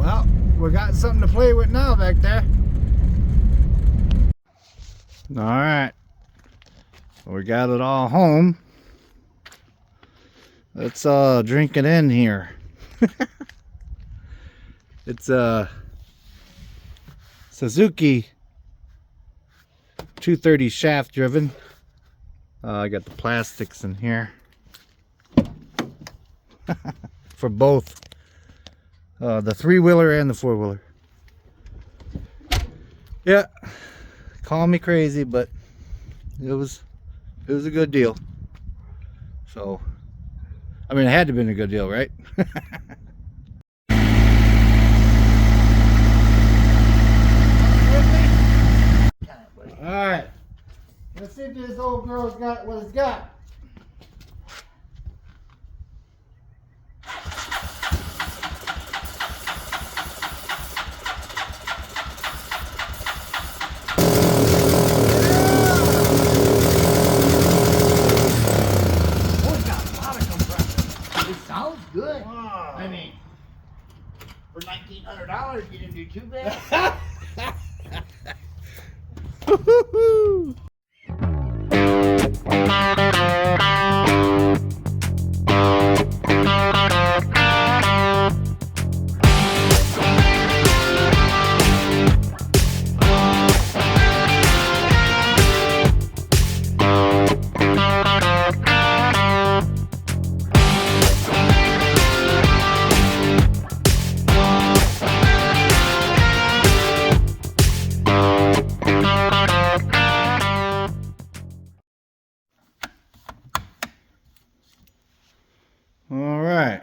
Well, we got something to play with now back there. All right, we got it all home. Let's drink it in here. It's a Suzuki 230 shaft driven. I got the plastics in here for both the three-wheeler and the four-wheeler. Yeah, call me crazy, but it was a good deal. So I mean, it had to have been a good deal, right? Alright, let's see if this old girl's got what it's got. Oh, it's got a lot of compression. It sounds good. Wow. I mean, for $1,900, you didn't do too bad. Woo-hoo-hoo. All right,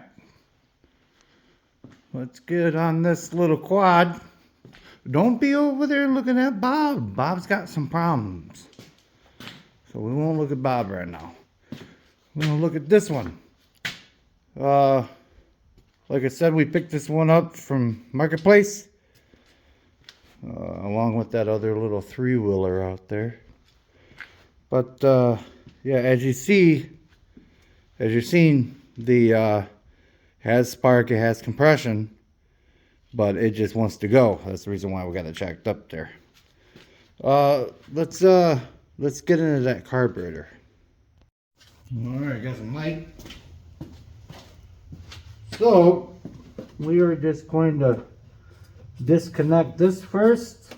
let's get on this little quad. Don't be over there looking at Bob. Bob's got some problems, so we won't look at Bob right now. We're gonna look at this one. Like I said, we picked this one up from Marketplace, along with that other little three-wheeler out there. But yeah, as you're seeing, the has spark, it has compression, but it just wants to go. That's the reason why we got it jacked up there. Let's get into that carburetor. All right, got some light. So we are just going to disconnect this first.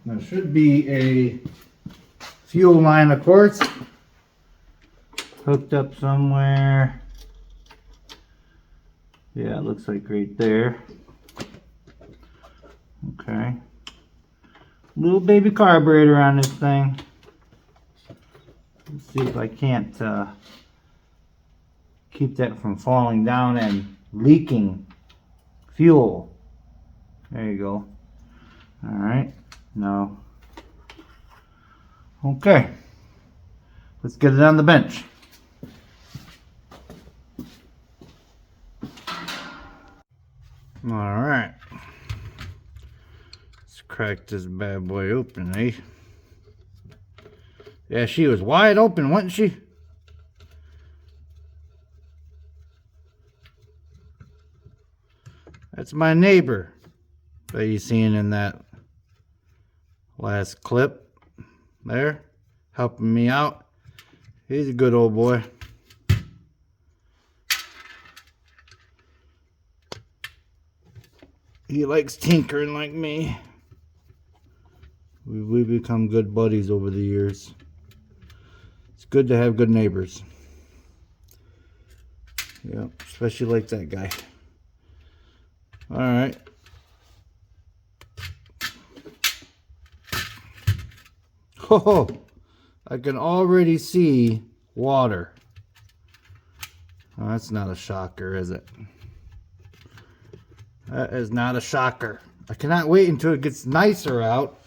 There should be a fuel line, of course, hooked up somewhere. Yeah, it looks like right there. Okay. Little baby carburetor on this thing. Let's see if I can't keep that from falling down and leaking fuel. There you go. All right. No. Okay. Let's get it on the bench. All right. Let's crack this bad boy open, eh? Yeah, she was wide open, wasn't she? That's my neighbor that you seen in that last clip there, helping me out. He's a good old boy. He likes tinkering like me. We've become good buddies over the years. It's good to have good neighbors. Yeah, especially like that guy. All right. Oh, I can already see water. Oh, that's not a shocker, is it? That is not a shocker. I cannot wait until it gets nicer out.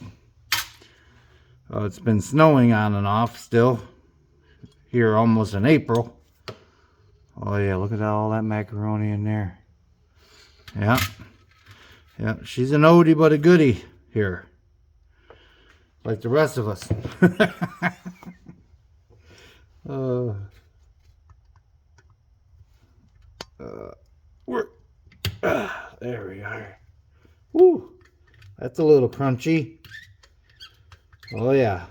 Oh, it's been snowing on and off still. Here almost in April. Oh yeah, look at all that macaroni in there. Yeah. Yeah, she's an oldie but a goodie here. Like the rest of us. Where? There we are. Woo! That's a little crunchy. Oh yeah.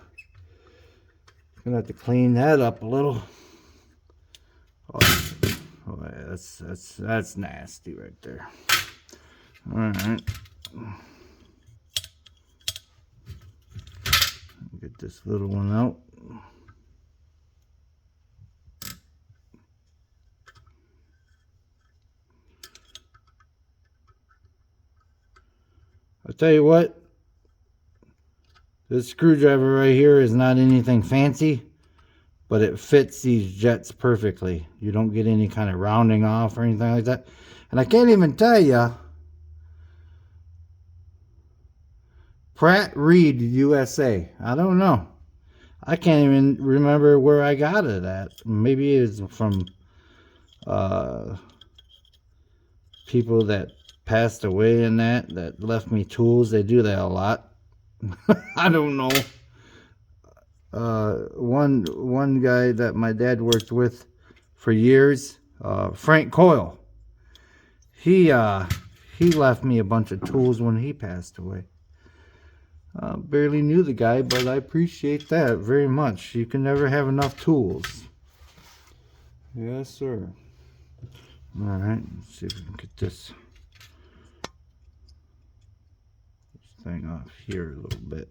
Gonna have to clean that up a little. Oh, yeah, that's nasty right there. All right. Get this little one out. I'll tell you what, this screwdriver right here is not anything fancy, but it fits these jets perfectly. You don't get any kind of rounding off or anything like that. And I can't even tell you, Pratt Reed USA. I don't know. I can't even remember where I got it at. Maybe it's from people that passed away in that left me tools. They do that a lot. I don't know. One guy that my dad worked with for years, Frank Coyle. He left me a bunch of tools when he passed away. Barely knew the guy, but I appreciate that very much. You can never have enough tools. Yes, sir. All right, let's see if we can get this thing off here a little bit.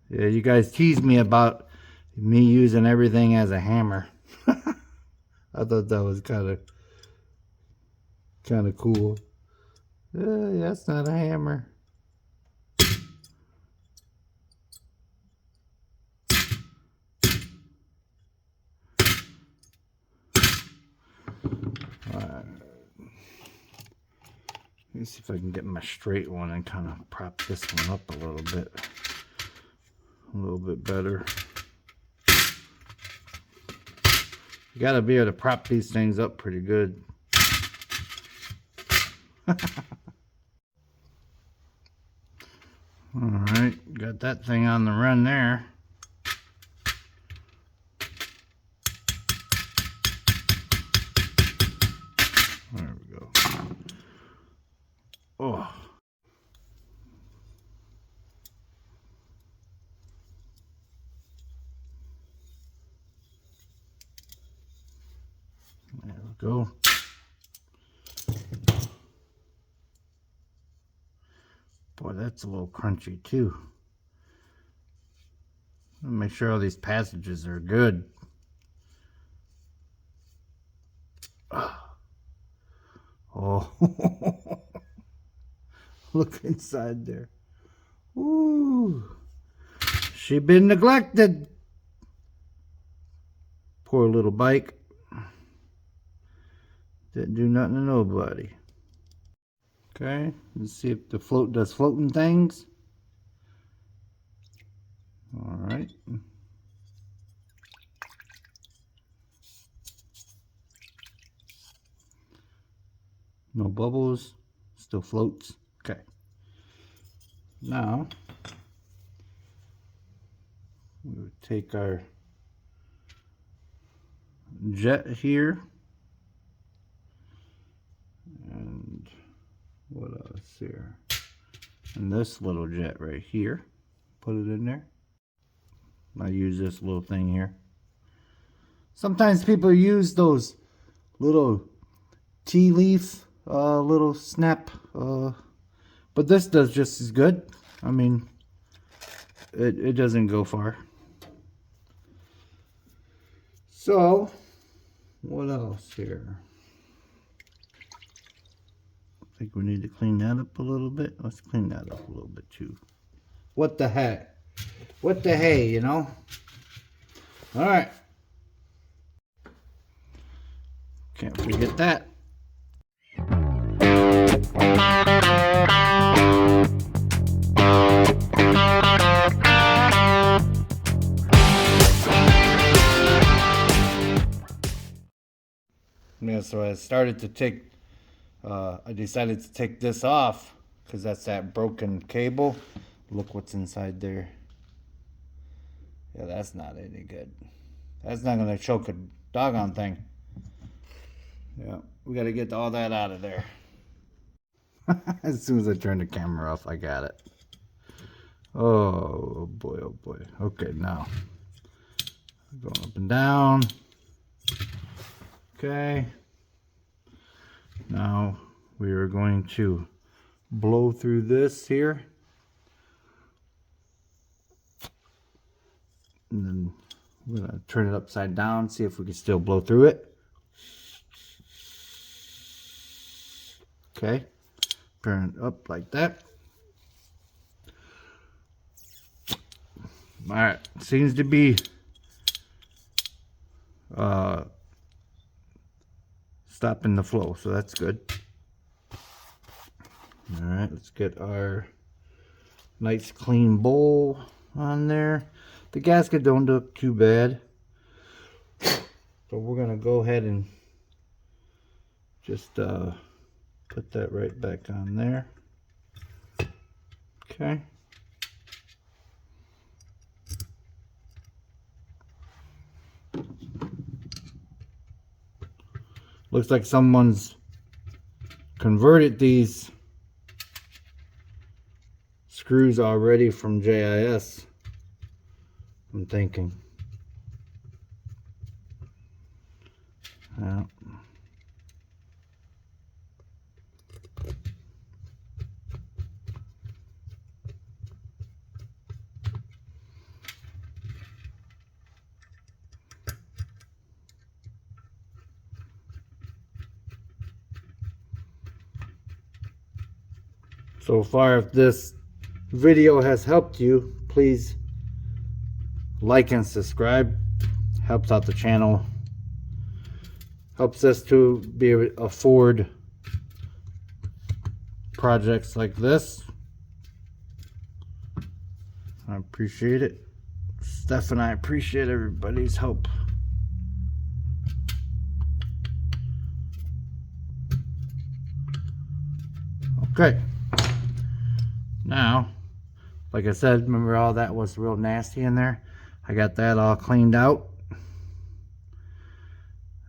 Yeah, you guys teased me about me using everything as a hammer. I thought that was kind of cool. That's not a hammer. Let me see if I can get my straight one and kind of prop this one up a little bit better. You gotta be able to prop these things up pretty good. Alright, got that thing on the run there. There we go. Oh. There we go. Boy, that's a little crunchy too. Make sure all these passages are good. Oh, look inside there. Ooh, she been neglected. Poor little bike. Didn't do nothing to nobody. Okay, let's see if the float does floating things. All right. No bubbles, still floats. Okay. Now, we would take our jet here. And what else here? And this little jet right here. Put it in there. I use this little thing here. Sometimes people use those little tea leaf little snap, but this does just as good. I mean, it doesn't go far. So, what else here? I think we need to clean that up a little bit. Let's clean that up a little bit too. What the heck? What the hey, you know? All right. Can't forget that. Yeah, so I started to take, I decided to take this off because that's that broken cable. Look what's inside there. Yeah, that's not any good. That's not gonna choke a doggone thing. Yeah, we gotta get all that out of there. As soon as I turn the camera off, I got it. Oh boy, oh boy. Okay, now going up and down. Okay. Now we are going to blow through this here. And then we're going to turn it upside down, see if we can still blow through it. Okay. Turn it up like that. Alright, seems to be stopping the flow, so that's good. Alright, let's get our nice clean bowl on there. The gasket don't look too bad, so we're gonna go ahead and just put that right back on there. Okay. Looks like someone's converted these screws already from JIS, I'm thinking. Yeah. So far, if this video has helped you, please like and subscribe. Helps out the channel. Helps us to be able to afford projects like this. I appreciate it. Steph and I appreciate everybody's help. Okay. Now, like I said, remember all that was real nasty in there? I got that all cleaned out.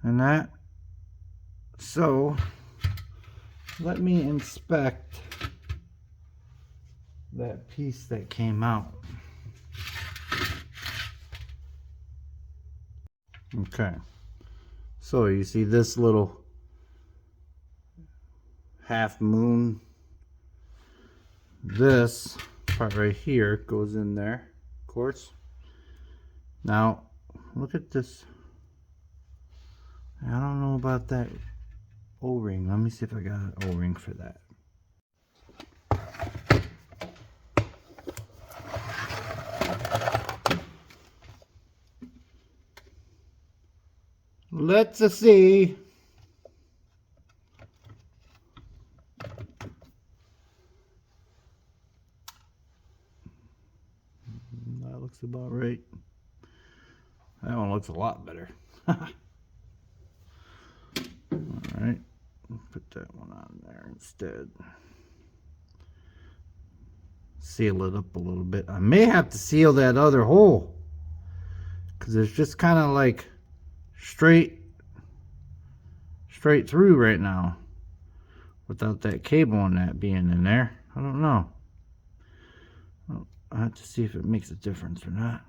And that. So, let me inspect that piece that came out. Okay. So, you see this little half moon? This part right here goes in there, of course. Now, look at this. I don't know about that O-ring. Let me see if I got an O-ring for that. Let's see. That looks about right. That one looks a lot better. Alright, put that one on there instead. Seal it up a little bit. I may have to seal that other hole, because it's just kind of like straight through right now without that cable and that being in there. I don't know. I have to see if it makes a difference or not.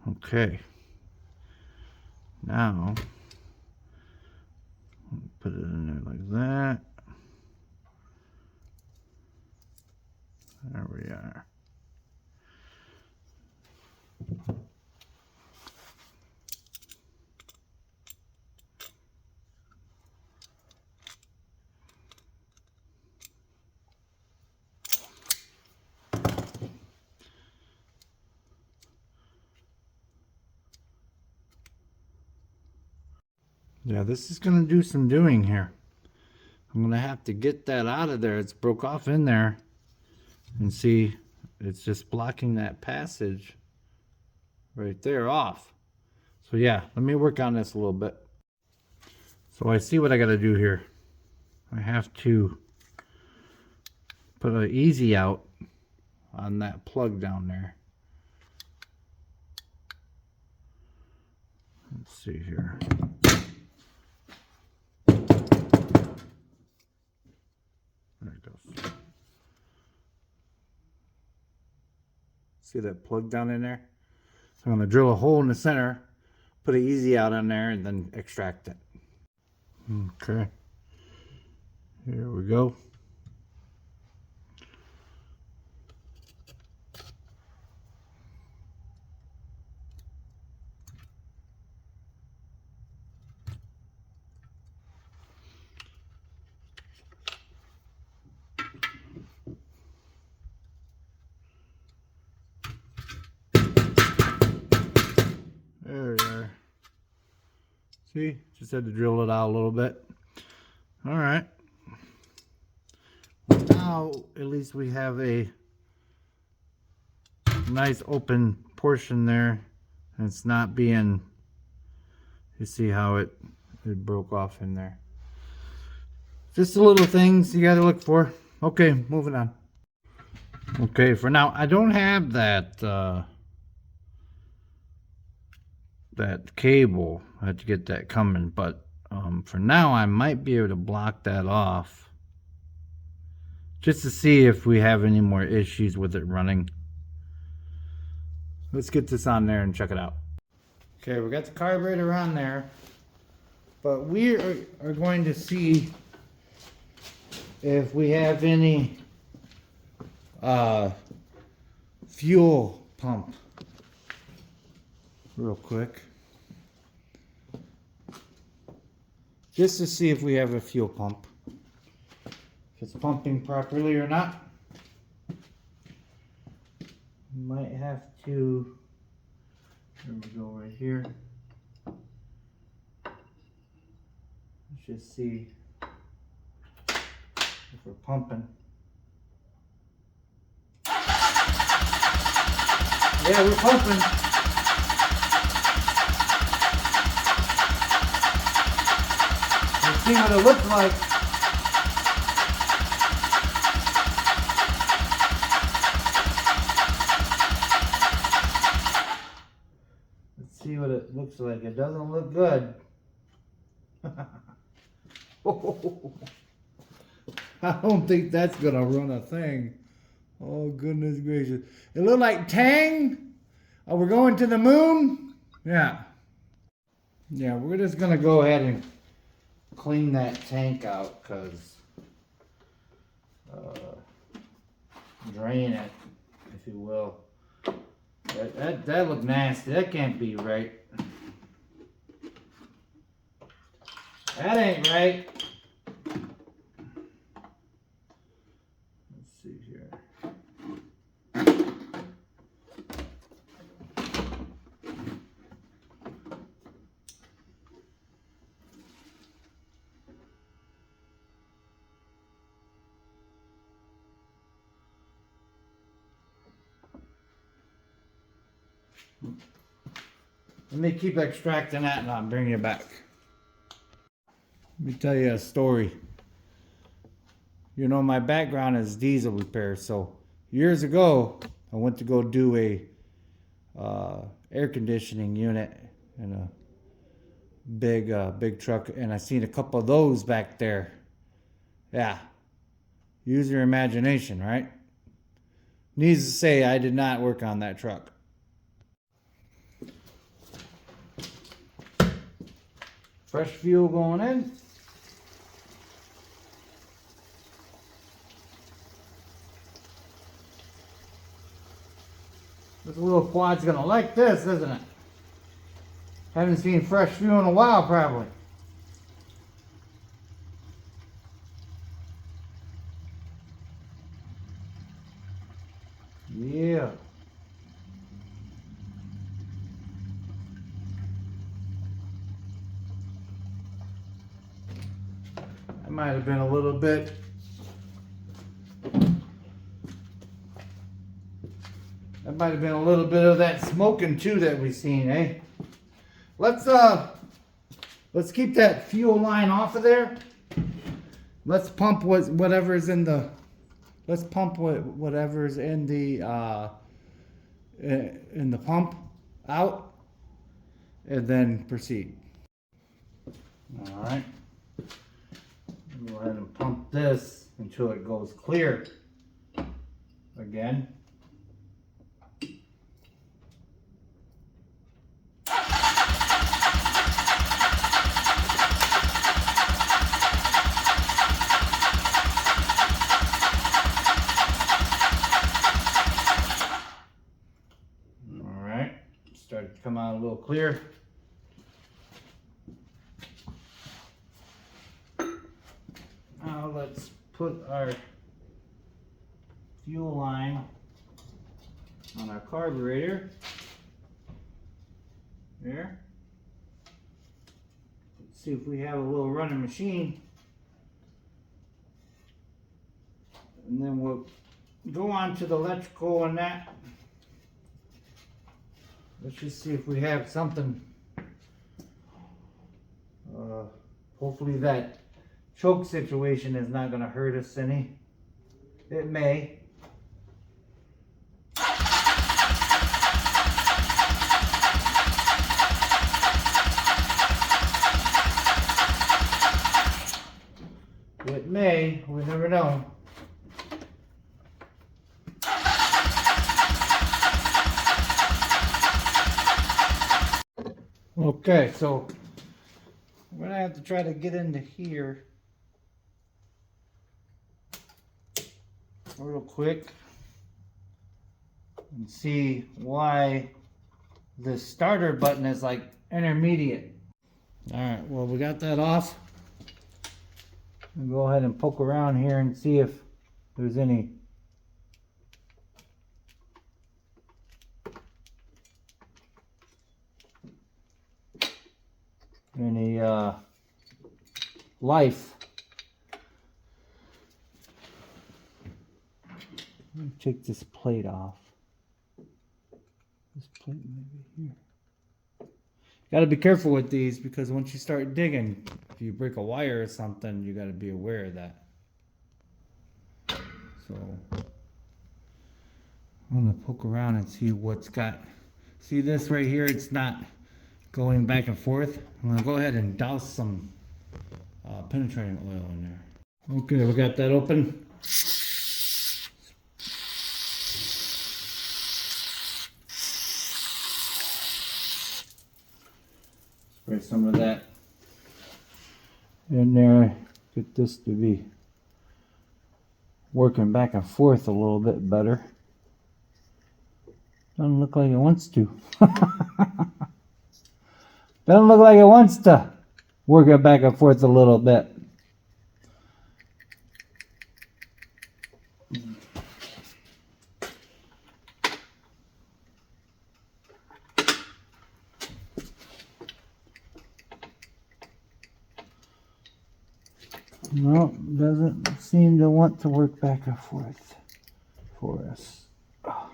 Okay. Now, put it in there like that. There we are. Yeah, this is going to do some doing here. I'm going to have to get that out of there. It's broke off in there. And see, it's just blocking that passage right there off. So yeah, let me work on this a little bit. So I see what I got to do here. I have to put an easy out on that plug down there. Let's see here. There it goes. See that plug down in there? So I'm going to drill a hole in the center, put an easy out on there, and then extract it. Okay. Here we go. There we are. See, just had to drill it out a little bit. All right. Well, now at least we have a nice open portion there, and it's not being. You see how it broke off in there. Just the little things you got to look for. Okay, moving on. Okay, for now I don't have that that cable. I have to get that coming, but for now I might be able to block that off just to see if we have any more issues with it running. Let's get this on there and check it out. Okay, we got the carburetor on there, but we are going to see if we have any fuel pump real quick, just to see if we have a fuel pump, if it's pumping properly or not. Might have to, there we go, right here. Let's just see if we're pumping. Yeah, we're pumping. Let's see what it looks like. Let's see what it looks like. It doesn't look good. I don't think that's gonna run a thing. Oh, goodness gracious. It looked like Tang. Oh, we're going to the moon? Yeah. Yeah, we're just going to go ahead and clean that tank out, because drain it, if you will. That looked nasty. That can't be right. That ain't right. Let's see here. Let me keep extracting that and I'll bring you back. Let me tell you a story. You know, my background is diesel repair, so years ago I went to go do a air conditioning unit in a big truck, and I seen a couple of those back there. Yeah, use your imagination, right? Needless to say, I did not work on that truck. Fresh fuel going in. This little quad's gonna like this, isn't it? Haven't seen fresh fuel in a while, probably. Yeah. That might have been a little bit. That might have been a little bit of that smoking too that we seen, eh? Let's keep that fuel line off of there. Let's pump whatever's in the. Let's pump whatever's in the pump out, and then proceed. All right. Go ahead and pump this until it goes clear again. All right, started to come out a little clear. Now let's put our fuel line on our carburetor. There. Let's see if we have a little running machine. And then we'll go on to the electrical and that. Let's just see if we have something. Hopefully that choke situation is not going to hurt us any. It may. It may. We never know. Okay, so we're gonna have to try to get into here real quick and see why the starter button is like intermediate. All right, well, we got that off. We'll go ahead and poke around here and see if there's any life. Let me take this plate off. This plate maybe here. Got to be careful with these because once you start digging, if you break a wire or something, you got to be aware of that. So I'm gonna poke around and see what's got. See this right here? It's not going back and forth. I'm gonna go ahead and douse some penetrating oil in there. Okay, we got that open. Spray some of that in there. Get this to be working back and forth a little bit better. Doesn't look like it wants to. Doesn't look like it wants to work it back and forth a little bit. No, doesn't seem to want to work back and forth for us. I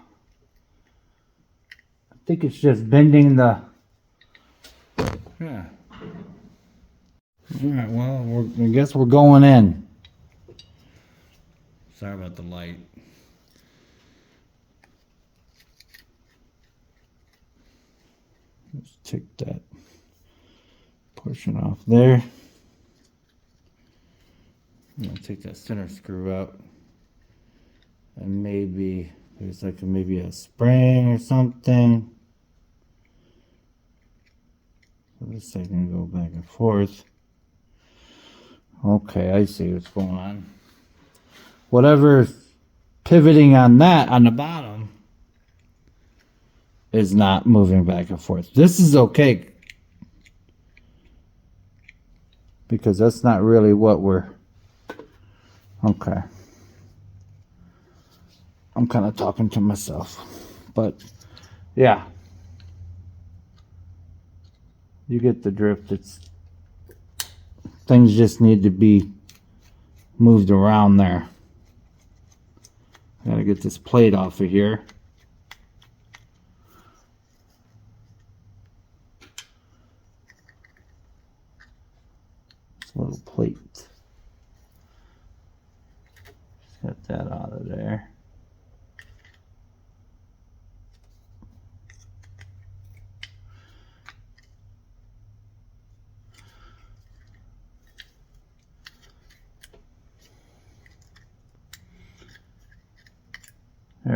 think it's just bending the... Yeah. Alright, well, I guess we're going in. Sorry about the light. Let's take that portion off there. I'm gonna take that center screw out. And maybe there's like maybe a spring or something. So this thing can go back and forth. Okay, I see what's going on. Whatever's pivoting on that on the bottom is not moving back and forth. This is okay because that's not really what we're... Okay. I'm kind of talking to myself, but yeah. You get the drift. It's things just need to be moved around there. Gotta get this plate off of here. This little plate. Just get that out of there.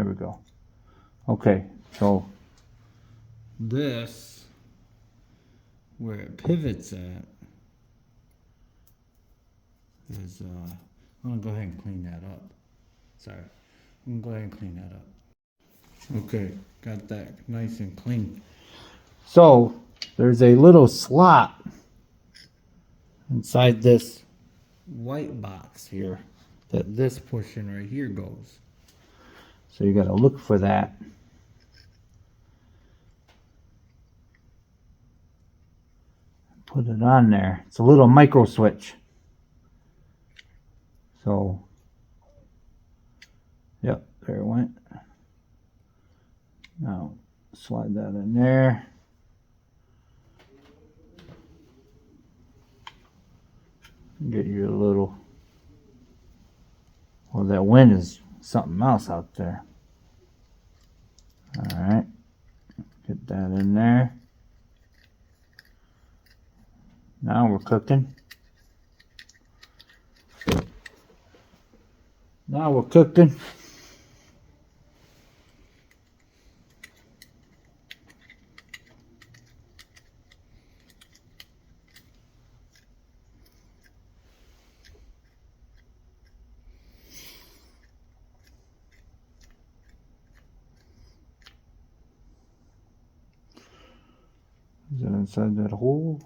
There we go. Okay, so this, where it pivots at, is, I'm gonna go ahead and clean that up. Sorry, I'm gonna go ahead and clean that up. Okay, got that nice and clean. So, there's a little slot inside this white box here that this portion right here goes. So you gotta look for that. Put it on there. It's a little micro switch. So, yep, there it went. Now, slide that in there. Get you a little, well, that wind is something else out there. All right, get that in there. Now we're cooking. Now we're cooking. Is it inside that hole?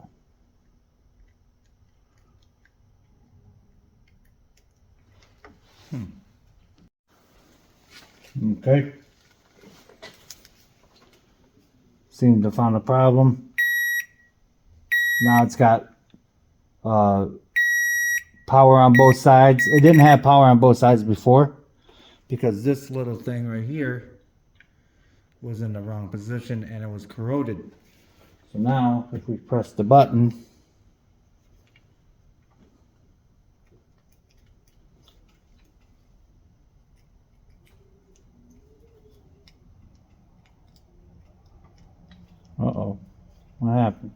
Okay. Seems to found a problem. Now it's got power on both sides. It didn't have power on both sides before because this little thing right here was in the wrong position and it was corroded. So now if we press the button, uh-oh, what happened?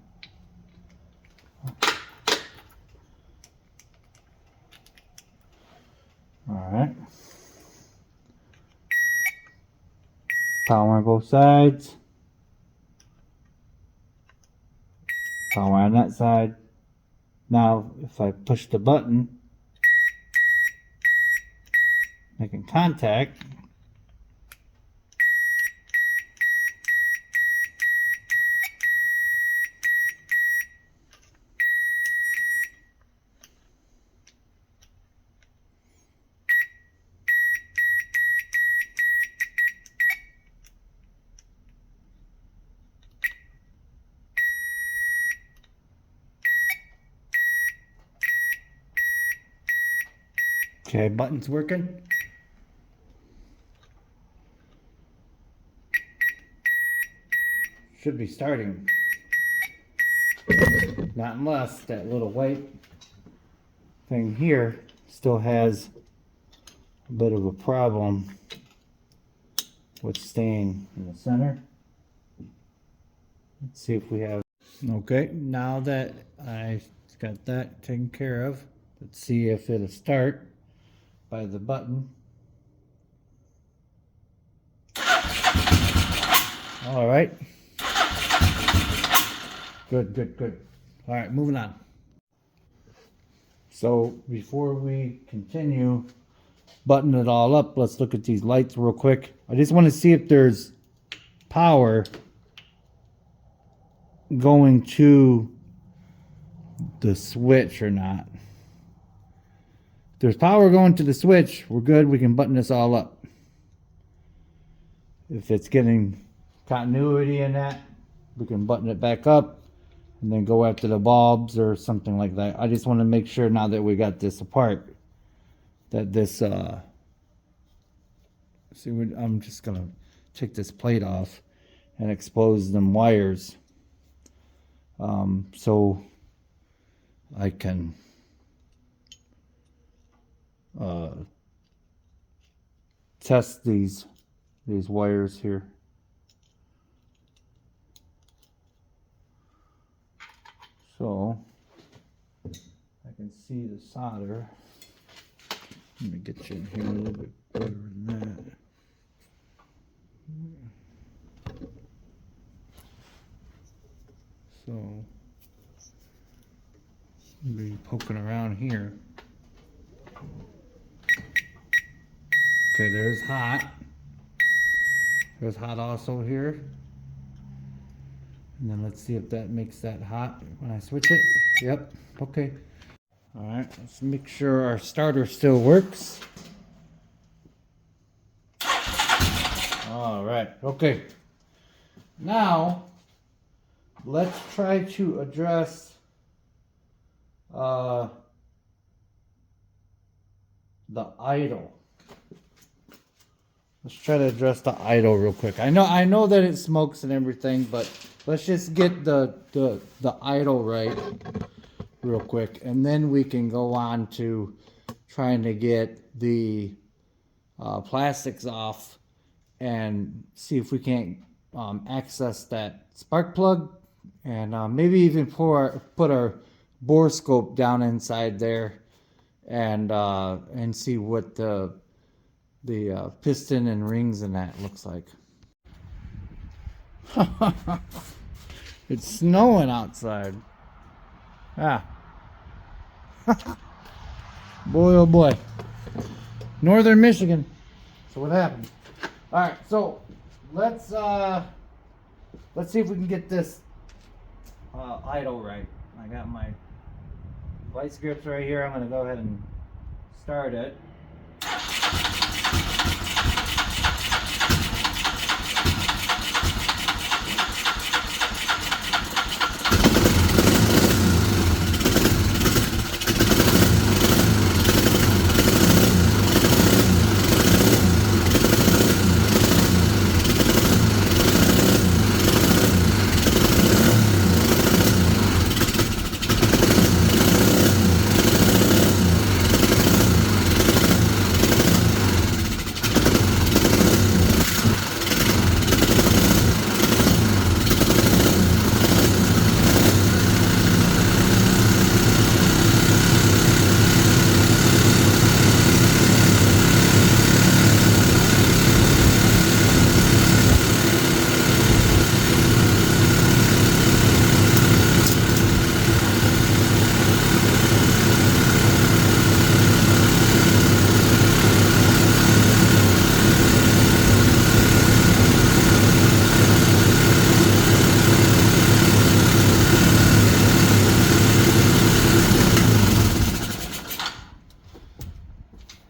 All right. Power on both sides. Power on that side. Now, if I push the button, making contact, okay, button's working. Should be starting. Not unless that little white thing here still has a bit of a problem with staying in the center. Let's see if we have. Okay, now that I got that taken care of, let's see if it'll start by the button. All right. Good, good, good. All right, moving on. So before we continue buttoning it all up, let's look at these lights real quick. I just want to see if there's power going to the switch or not. If there's power going to the switch, we're good. We can button this all up. If it's getting continuity in that, we can button it back up and then go after the bulbs or something like that. I just want to make sure now that we got this apart that this see, I'm just gonna take this plate off and expose them wires so I can test these wires here. So I can see the solder. Let me get you in here a little bit better than that. So be poking around here. Okay, there's hot. There's hot also here. And then let's see if that makes that hot when I switch it. Yep, okay. All right, let's make sure our starter still works. All right, okay. Now, let's try to address the idle. Let's try to address the idle real quick. I know that it smokes and everything, but let's just get the idle right real quick, and then we can go on to trying to get the plastics off and see if we can't access that spark plug, and maybe even put our bore scope down inside there and see what the piston and rings and that looks like. It's snowing outside. Ah. Boy, oh boy. Northern Michigan. So what happened? All right, so let's see if we can get this idle right. I got my vice grips right here. I'm gonna go ahead and start it.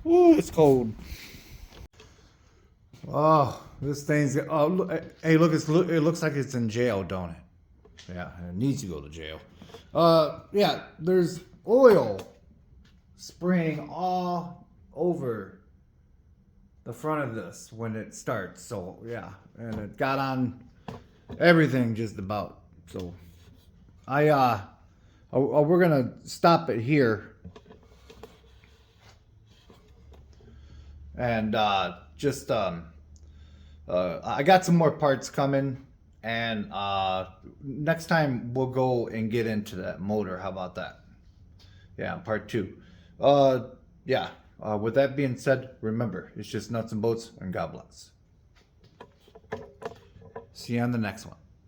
Ooh, it's cold. Oh, this thing's. Oh, look, hey, look! It looks like it's in jail, don't it? Yeah, it needs to go to jail. Yeah. There's oil spraying all over the front of this when it starts. So yeah, and it got on everything just about. So we're gonna stop it here. And I got some more parts coming, and next time we'll go and get into that motor. How about that? Yeah, part 2. Yeah. With that being said, remember, it's just nuts and bolts, and God bless. See you on the next one.